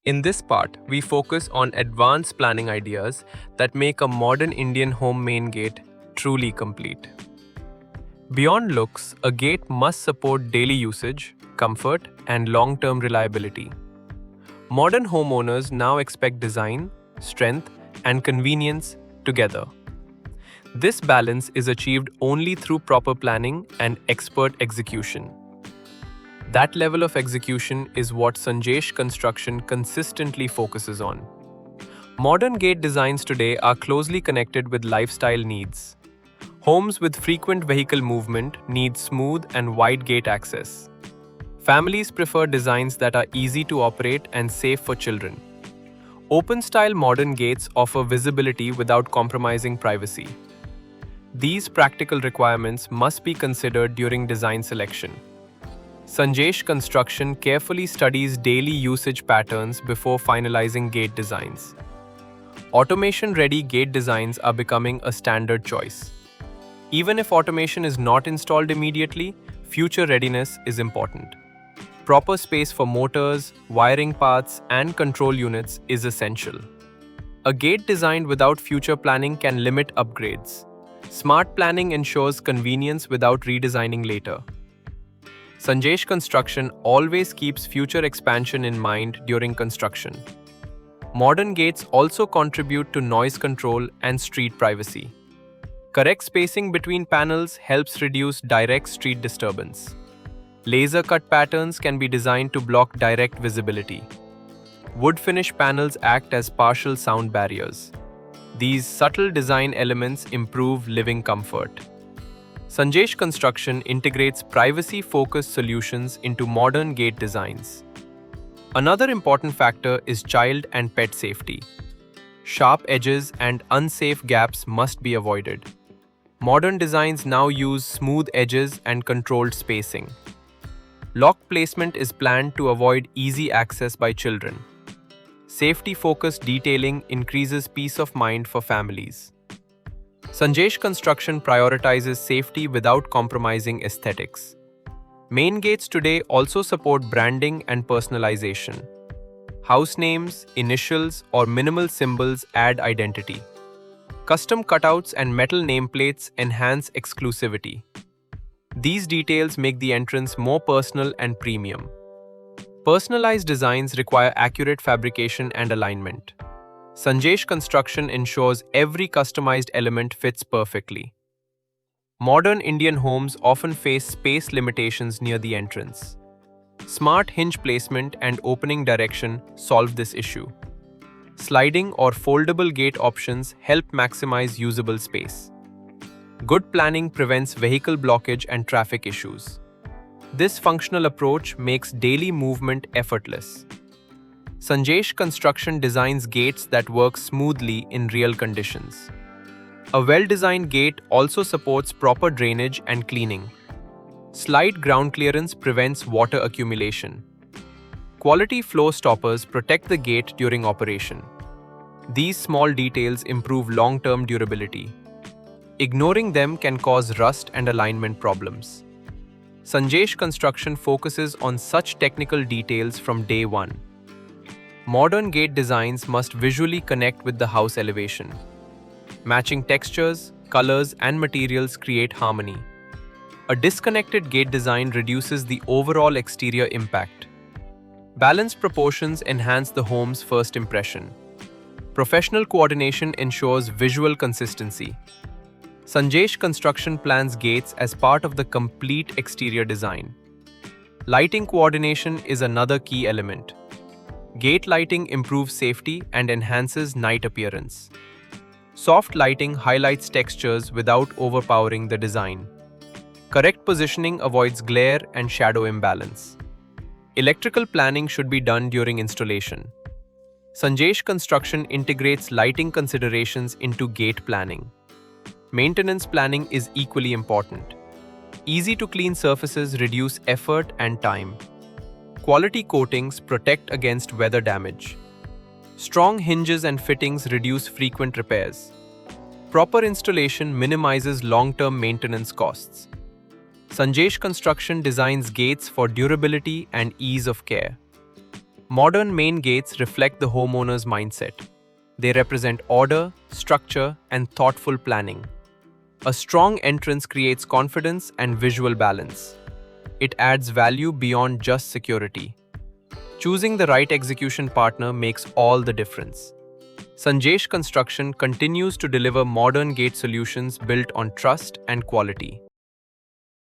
In this part, we focus on advanced planning ideas that make a modern Indian home main gate truly complete. Beyond looks, a gate must support daily usage, comfort, and long-term reliability. Modern homeowners now expect design, strength, and convenience together. This balance is achieved only through proper planning and expert execution. That level of execution is what Sanjesh Construction consistently focuses on. Modern gate designs today are closely connected with lifestyle needs. Homes with frequent vehicle movement need smooth and wide gate access. Families prefer designs that are easy to operate and safe for children. Open-style modern gates offer visibility without compromising privacy. These practical requirements must be considered during design selection. Sanjesh Construction carefully studies daily usage patterns before finalizing gate designs. Automation-ready gate designs are becoming a standard choice. Even if automation is not installed immediately, future readiness is important. Proper space for motors, wiring paths, and control units is essential. A gate designed without future planning can limit upgrades. Smart planning ensures convenience without redesigning later. Sanjesh Construction always keeps future expansion in mind during construction. Modern gates also contribute to noise control and street privacy. Correct spacing between panels helps reduce direct street disturbance. Laser cut patterns can be designed to block direct visibility. Wood finish panels act as partial sound barriers. These subtle design elements improve living comfort. Sanjesh Construction integrates privacy-focused solutions into modern gate designs. Another important factor is child and pet safety. Sharp edges and unsafe gaps must be avoided. Modern designs now use smooth edges and controlled spacing. Lock placement is planned to avoid easy access by children. Safety-focused detailing increases peace of mind for families. Sanjesh Construction prioritizes safety without compromising aesthetics. Main gates today also support branding and personalization. House names, initials, or minimal symbols add identity. Custom cutouts and metal nameplates enhance exclusivity. These details make the entrance more personal and premium. Personalized designs require accurate fabrication and alignment. Sanjesh Construction ensures every customized element fits perfectly. Modern Indian homes often face space limitations near the entrance. Smart hinge placement and opening direction solve this issue. Sliding or foldable gate options help maximize usable space. Good planning prevents vehicle blockage and traffic issues. This functional approach makes daily movement effortless. Sanjesh Construction designs gates that work smoothly in real conditions. A well-designed gate also supports proper drainage and cleaning. Slight ground clearance prevents water accumulation. Quality flow stoppers protect the gate during operation. These small details improve long-term durability. Ignoring them can cause rust and alignment problems. Sanjesh Construction focuses on such technical details from day one. Modern gate designs must visually connect with the house elevation. Matching textures, colors, and materials create harmony. A disconnected gate design reduces the overall exterior impact. Balanced proportions enhance the home's first impression. Professional coordination ensures visual consistency. Sanjesh Construction plans gates as part of the complete exterior design. Lighting coordination is another key element. Gate lighting improves safety and enhances night appearance. Soft lighting highlights textures without overpowering the design. Correct positioning avoids glare and shadow imbalance. Electrical planning should be done during installation. Sanjesh Construction integrates lighting considerations into gate planning. Maintenance planning is equally important. Easy-to-clean surfaces reduce effort and time. Quality coatings protect against weather damage. Strong hinges and fittings reduce frequent repairs. Proper installation minimizes long-term maintenance costs. Sanjesh Construction designs gates for durability and ease of care. Modern main gates reflect the homeowner's mindset. They represent order, structure, and thoughtful planning. A strong entrance creates confidence and visual balance. It adds value beyond just security. Choosing the right execution partner makes all the difference. Sanjesh Construction continues to deliver modern gate solutions built on trust and quality.